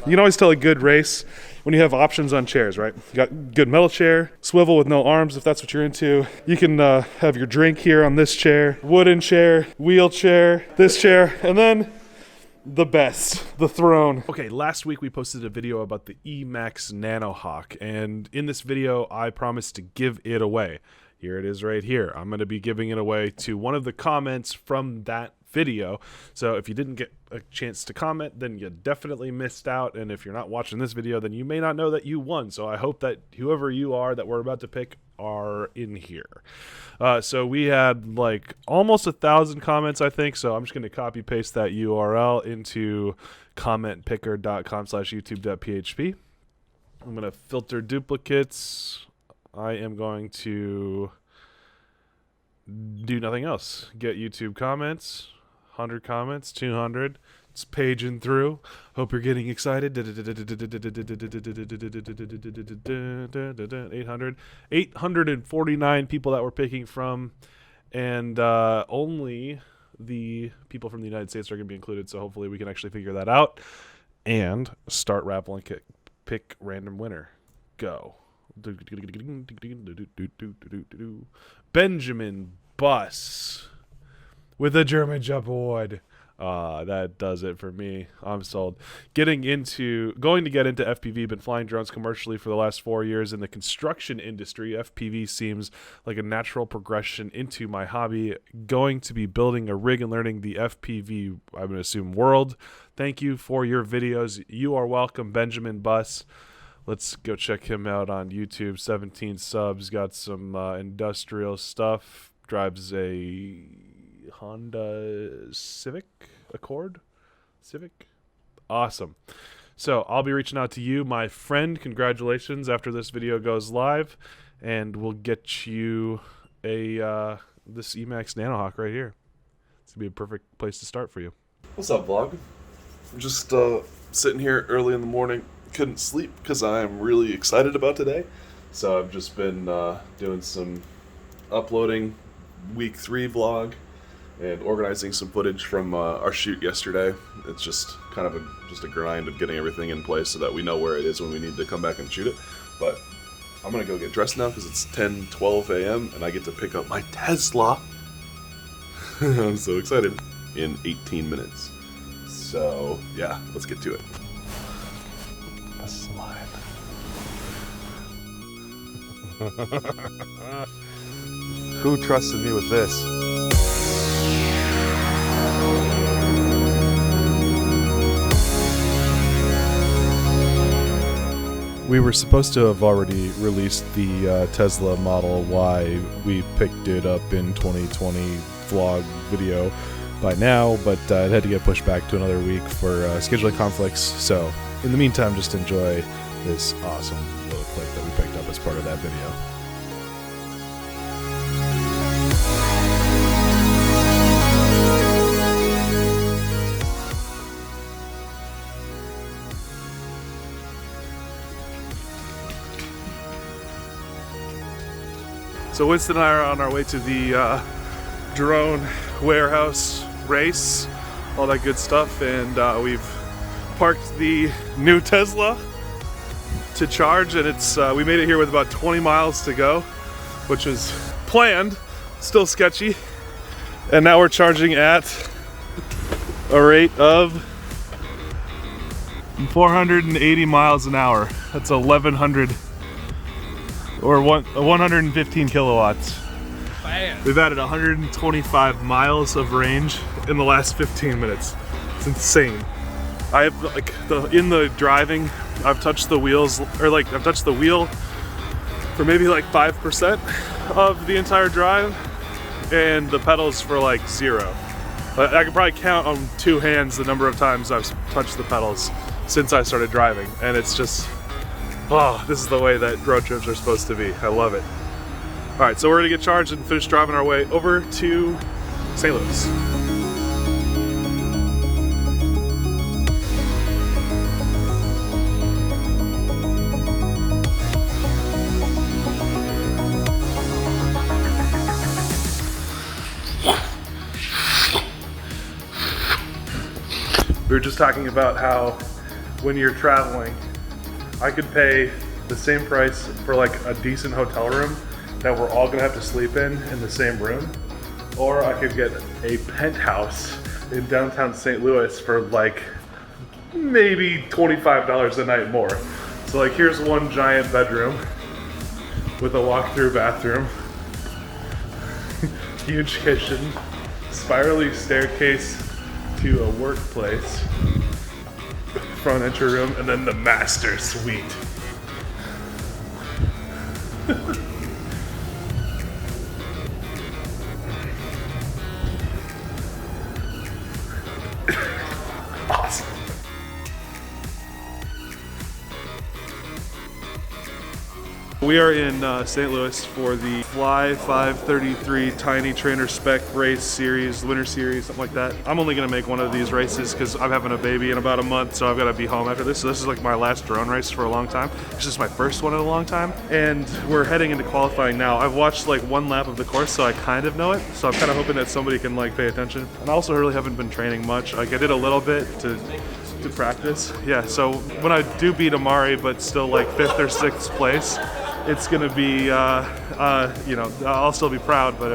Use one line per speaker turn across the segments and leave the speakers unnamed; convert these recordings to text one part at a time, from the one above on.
You can always tell a good race when you have options on chairs, right? You got good metal chair, swivel with no arms if that's what you're into. You can have your drink here on this chair, wooden chair, wheelchair, this chair, and then the best, the throne. Okay, last week we posted a video about the Emax Nanohawk, and in this video I promised to give it away. Here it is right here. I'm going to be giving it away to one of the comments from that video. So if you didn't get a chance to comment, then you definitely missed out. And if you're not watching this video, then you may not know that you won. So I hope that whoever you are that we're about to pick are in here. So we had like almost 1,000 comments, I think. So I'm just going to copy paste that URL into commentpicker.com/youtube.php. I'm going to filter duplicates. I am going to do nothing else. Get YouTube comments. 100 comments, 200. It's paging through. Hope you're getting excited. 849 people that we're picking from, and only the people from the United States are going to be included, so hopefully we can actually figure that out and start raffle and pick random winner. Go. Benjamin Bus with a German jump award. That does it for me. I'm sold. Going to get into FPV. Been flying drones commercially for the last 4 years. In the construction industry, FPV seems like a natural progression into my hobby. Going to be building a rig and learning the FPV, I'm going to assume, world. Thank you for your videos. You are welcome, Benjamin Bus. Let's go check him out on YouTube. 17 subs. Got some industrial stuff. Drives a Honda Civic. Awesome. So I'll be reaching out to you, my friend. Congratulations after this video goes live, and we'll get you a this Emax Nanohawk right here. It's gonna be a perfect place to start for you. What's up, vlog? I'm just sitting here early in the morning. Couldn't sleep because I am really excited about today. So I've just been doing some uploading week 3 vlog and organizing some footage from our shoot yesterday. It's just kind of a grind of getting everything in place so that we know where it is when we need to come back and shoot it. But I'm gonna go get dressed now because it's 10:12 a.m. and I get to pick up my Tesla. I'm so excited. In 18 minutes. So yeah, let's get to it. A slide. Who trusted me with this? We were supposed to have already released the Tesla Model Y. We picked it up in 2020 vlog video by now, but it had to get pushed back to another week for scheduling conflicts. So in the meantime, just enjoy this awesome little clip that we picked up as part of that video. So Winston and I are on our way to the drone warehouse race, all that good stuff, and we've parked the new Tesla to charge, and it's we made it here with about 20 miles to go, which was planned, still sketchy, and now we're charging at a rate of 480 miles an hour. That's 1,100 or 115 kilowatts. Man. We've added 125 miles of range in the last 15 minutes. It's insane. I have in the driving, I've touched the wheels, or I've touched the wheel for maybe 5% of the entire drive, and the pedals for 0. I can probably count on 2 hands the number of times I've touched the pedals since I started driving, and it's just, oh, this is the way that road trips are supposed to be. I love it. All right, so we're gonna get charged and finish driving our way over to St. Louis. We were just talking about how when you're traveling, I could pay the same price for like a decent hotel room that we're all gonna have to sleep in the same room, or I could get a penthouse in downtown St. Louis for like maybe $25 a night more. So like here's one giant bedroom with a walk-through bathroom, huge kitchen, spirally staircase to a workplace, front entry room, and then the master suite. Awesome. We are in St. Louis for the Fly 533 Tiny Trainer Spec Race Series, Winter Series, something like that. I'm only gonna make one of these races because I'm having a baby in about a month, so I've gotta be home after this. So this is like my last drone race for a long time. This is my first one in a long time. And we're heading into qualifying now. I've watched like one lap of the course, so I kind of know it. So I'm kind of hoping that somebody can like pay attention. And I also really haven't been training much. Like I did a little bit to practice. Yeah, so when I do beat Amari, but still like 5th or 6th place, it's gonna be, you know, I'll still be proud, but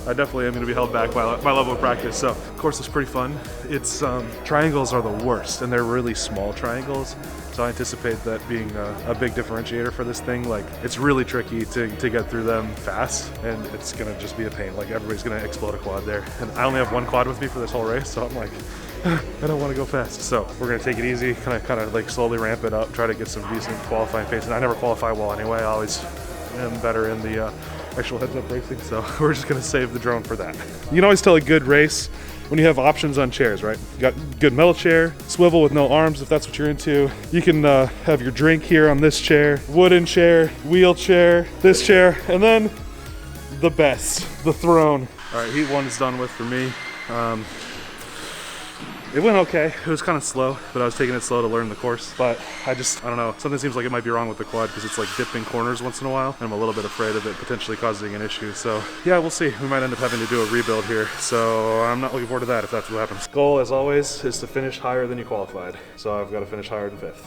I definitely am gonna be held back by my level of practice. So, of course, it's pretty fun. It's, triangles are the worst, and they're really small triangles. So I anticipate that being a big differentiator for this thing. Like, it's really tricky to get through them fast, and it's gonna just be a pain. Like, everybody's gonna explode a quad there. And I only have one quad with me for this whole race, so I'm like, I don't want to go fast. So we're gonna take it easy, kind of like slowly ramp it up, try to get some decent qualifying pace. And I never qualify well anyway. I always am better in the actual heads-up racing. So we're just gonna save the drone for that. You can always tell a good race when you have options on chairs, right? You got good metal chair, swivel with no arms if that's what you're into. You can have your drink here on this chair, wooden chair, wheelchair, this chair, and then the best, the throne. All right, heat 1 is done with for me. It went okay. It was kind of slow, but I was taking it slow to learn the course. But I don't know, something seems like it might be wrong with the quad because it's like dipping corners once in a while. And I'm a little bit afraid of it potentially causing an issue. So yeah, we'll see. We might end up having to do a rebuild here. So I'm not looking forward to that if that's what happens. Goal, as always, is to finish higher than you qualified. So I've got to finish higher than 5th.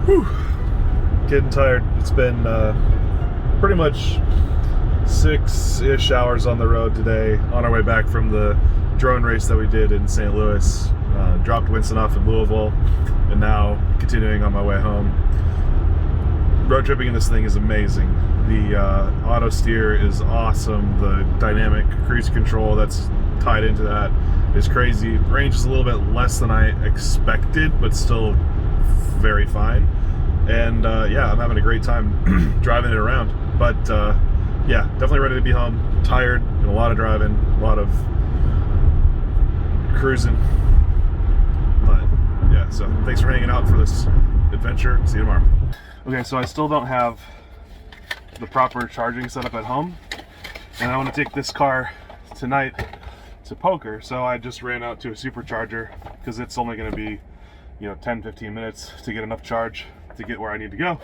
Whew. Getting tired. It's been pretty much 6-ish hours on the road today on our way back from the drone race that we did in St. Louis. Dropped Winston off in Louisville and now continuing on my way home. Road tripping in this thing is amazing. The auto steer is awesome. The dynamic cruise control that's tied into that is crazy. Range is a little bit less than I expected, but still very fine. And yeah, I'm having a great time driving it around. But yeah, definitely ready to be home. Tired, and a lot of driving, a lot of cruising. But yeah, so thanks for hanging out for this adventure. See you tomorrow. Okay, so I still don't have the proper charging setup at home, and I want to take this car tonight to poker, so I just ran out to a supercharger because it's only going to be, you know, 10-15 minutes to get enough charge to get where I need to go.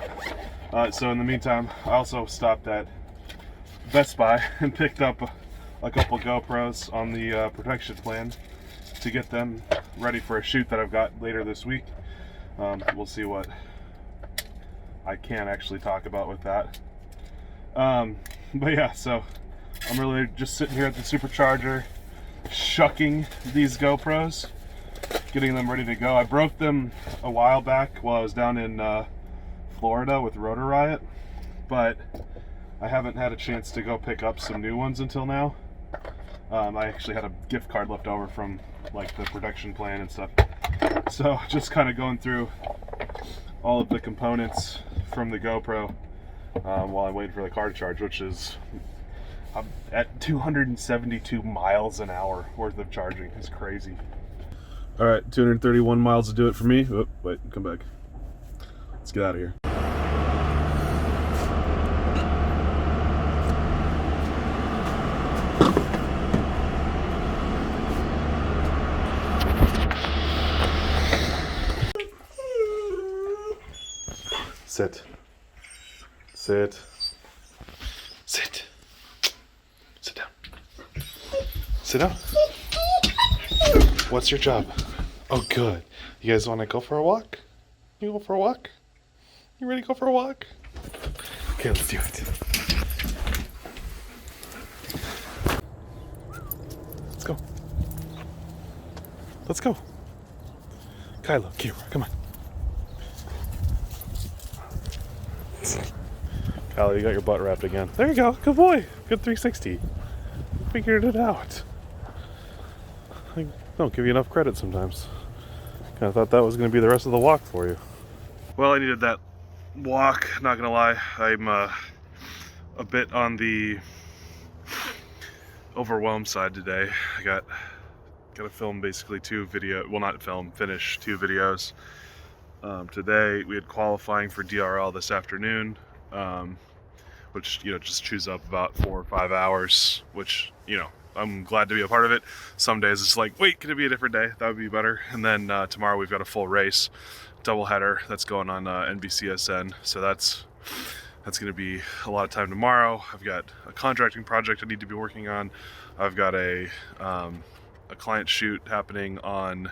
So in the meantime, I also stopped at Best Buy and picked up a couple GoPros on the protection plan to get them ready for a shoot that I've got later this week. We'll see what I can actually talk about with that. But yeah, so I'm really just sitting here at the supercharger, shucking these GoPros, getting them ready to go. I broke them a while back while I was down in Florida with Rotor Riot, but I haven't had a chance to go pick up some new ones until now. I actually had a gift card left over from like the production plan and stuff. So just kind of going through all of the components from the GoPro while I wait for the car to charge, which is at 272 miles an hour worth of charging. It's crazy. All right, 231 miles to do it for me. Oh, wait, come back. Let's get out of here. Sit. Sit. Sit. Sit down. Sit down. What's your job? Oh, good. You guys want to go for a walk? You go for a walk? You ready to go for a walk? Okay, let's do it. Let's go. Let's go. Kylo, Kira, come on. Kylo, you got your butt wrapped again. There you go. Good boy. Good 360. Figured it out. I don't give you enough credit sometimes. I thought that was going to be the rest of the walk for you. Well, I needed that walk, not going to lie. I'm a bit on the overwhelmed side today. I got to film basically finish 2 videos. Today we had qualifying for DRL this afternoon, which, just chews up about 4 or 5 hours, which, I'm glad to be a part of it. Some days it's like, wait, could it be a different day? That would be better. And then tomorrow we've got a full race, doubleheader that's going on NBCSN. So that's going to be a lot of time tomorrow. I've got a contracting project I need to be working on. I've got a client shoot happening on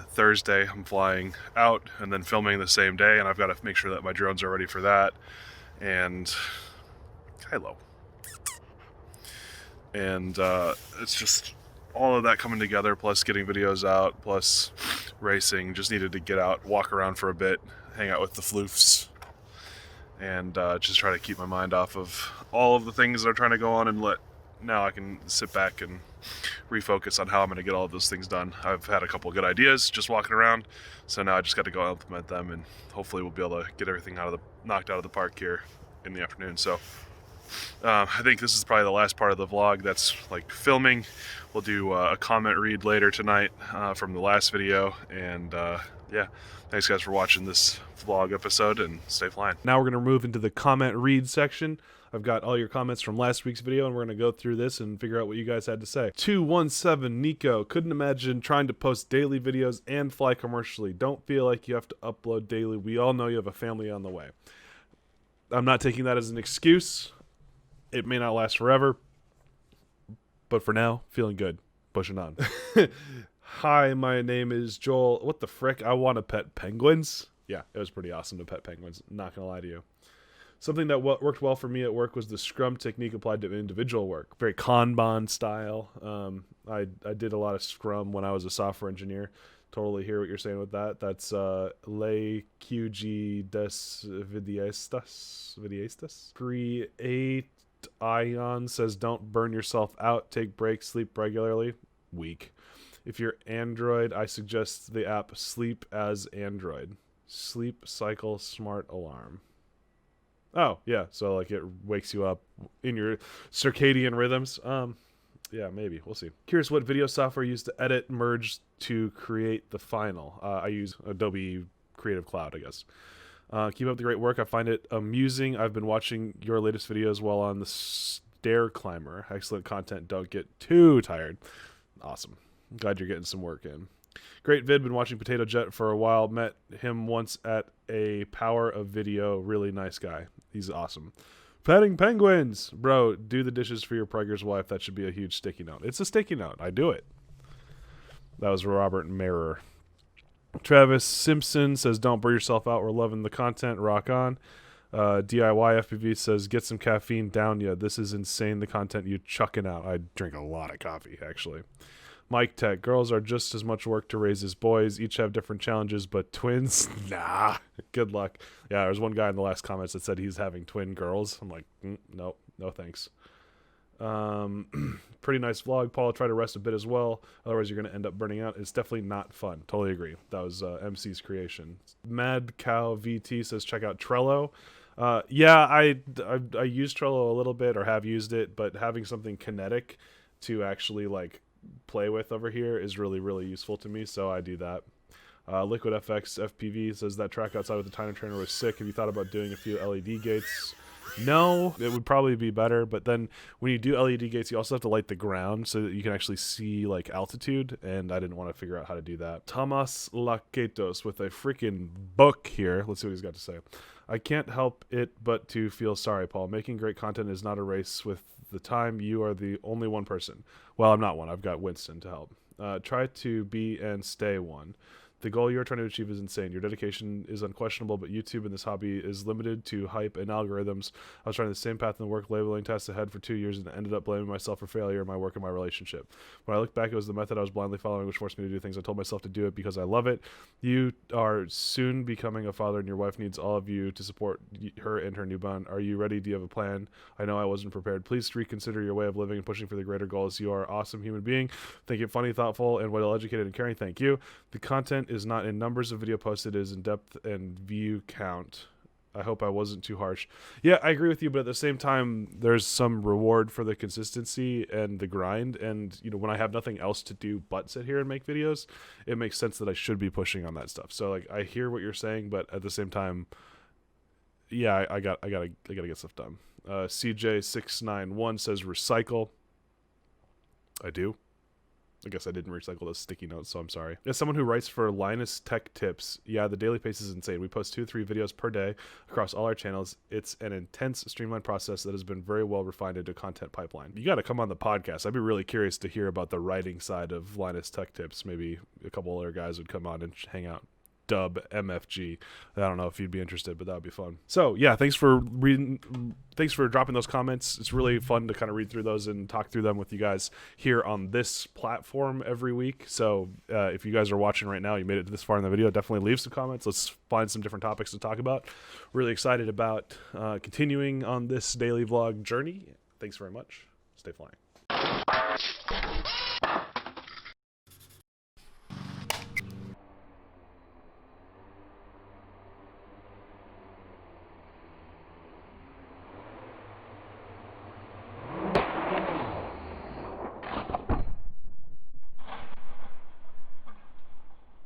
Thursday. I'm flying out and then filming the same day, and I've got to make sure that my drones are ready for that. And Kylo. And it's just all of that coming together, plus getting videos out, plus racing. Just needed to get out, walk around for a bit, hang out with the floofs, and just try to keep my mind off of all of the things that are trying to go on, and now I can sit back and refocus on how I'm going to get all of those things done. I've had a couple of good ideas just walking around, so now I just got to go implement them, and hopefully we'll be able to get everything knocked out of the park here in the afternoon. So I think this is probably the last part of the vlog that's like filming. We'll do a comment read later tonight from the last video, and yeah, thanks guys for watching this vlog episode, and stay flying. Now we're going to move into the comment read section. I've got all your comments from last week's video, and we're going to go through this and figure out what you guys had to say. 217 Nico, couldn't imagine trying to post daily videos and fly commercially. Don't feel like you have to upload daily. We all know you have a family on the way. I'm not taking that as an excuse. It may not last forever, but for now, feeling good. Pushing on. Hi, my name is Joel. What the frick? I want to pet penguins. Yeah, it was pretty awesome to pet penguins. Not going to lie to you. Something that worked well for me at work was the Scrum technique applied to individual work. Very Kanban style. I did a lot of Scrum when I was a software engineer. Totally hear what you're saying with that. That's Ley QG des Videistas. Create Ion says, don't burn yourself out. Take breaks. Sleep regularly. Weak. If you're Android, I suggest the app Sleep as Android. Sleep Cycle Smart Alarm. Oh, yeah. So, like, it wakes you up in your circadian rhythms. Yeah, maybe. We'll see. Curious what video software you use to edit, merge to create the final. I use Adobe Creative Cloud, I guess. Keep up the great work. I find it amusing. I've been watching your latest videos while on the stair climber. Excellent content. Don't get too tired. Awesome. I'm glad you're getting some work in. Great vid. Been watching Potato Jet for a while. Met him once at a Power of Video. Really nice guy. He's awesome. Petting penguins. Bro, do the dishes for your Prager's wife. That should be a huge sticky note. It's a sticky note. I do it. That was Robert Marer. Travis Simpson says, don't burn yourself out. We're loving the content. Rock on. DIY FPV says, get some caffeine down ya. This is insane, the content you chucking out. I drink a lot of coffee, actually. Mike Tech, girls are just as much work to raise as boys. Each have different challenges, but twins? Nah. Good luck. Yeah, there was one guy in the last comments that said he's having twin girls. I'm like, nope, no thanks. Pretty nice vlog, Paul. Try to rest a bit as well. Otherwise, you're going to end up burning out. It's definitely not fun. Totally agree. That was MC's creation. Mad Cow VT says, check out Trello. Yeah, I use Trello a little bit, or have used it, but having something kinetic to actually like play with over here is really, really useful to me, so I do that. Liquid FX FPV says, that track outside with the Tiny Trainer was sick. Have you thought about doing a few LED gates? No, it would probably be better, but then when you do LED gates, you also have to light the ground so that you can actually see like altitude, and I didn't want to figure out how to do that. Tomas Laketos with a freaking book here. Let's see what he's got to say. I can't help it but to feel sorry, Paul. Making great content is not a race with the time. You are the only one person. Well, I'm not one. I've got Winston to help. Try to be and stay one. The goal you're trying to achieve is insane. Your dedication is unquestionable, but YouTube and this hobby is limited to hype and algorithms. I was trying the same path in the work labeling test ahead for 2 years and ended up blaming myself for failure in my work and my relationship. When I look back, it was the method I was blindly following which forced me to do things. I told myself to do it because I love it. You are soon becoming a father, and your wife needs all of you to support her and her newborn. Are you ready? Do you have a plan? I know I wasn't prepared. Please reconsider your way of living and pushing for the greater goals. You are an awesome human being. Thank you. Funny, thoughtful, and well-educated and caring. Thank you. The content is not in numbers of video posted, it is in depth and view count. I hope I wasn't too harsh. Yeah, I agree with you, but at the same time, there's some reward for the consistency and the grind. And, you know, when I have nothing else to do but sit here and make videos, it makes sense that I should be pushing on that stuff. So, like, I hear what you're saying, but at the same time, yeah, I gotta get stuff done. CJ691 says recycle. I do. I guess I didn't recycle those sticky notes, so I'm sorry. As someone who writes for Linus Tech Tips, yeah, the daily pace is insane. We post 2 to 3 videos per day across all our channels. It's an intense, streamlined process that has been very well refined into content pipeline. You got to come on the podcast. I'd be really curious to hear about the writing side of Linus Tech Tips. Maybe a couple other guys would come on and hang out. Dub MFG. I don't know if you'd be interested, but that would be fun. So yeah, thanks for reading. Thanks for dropping those comments. It's really fun to kind of read through those and talk through them with you guys here on this platform every week. So if you guys are watching right now, you made it this far in the video, definitely leave some comments. Let's find some different topics to talk about. Really excited about continuing on this daily vlog journey. Thanks very much. Stay flying.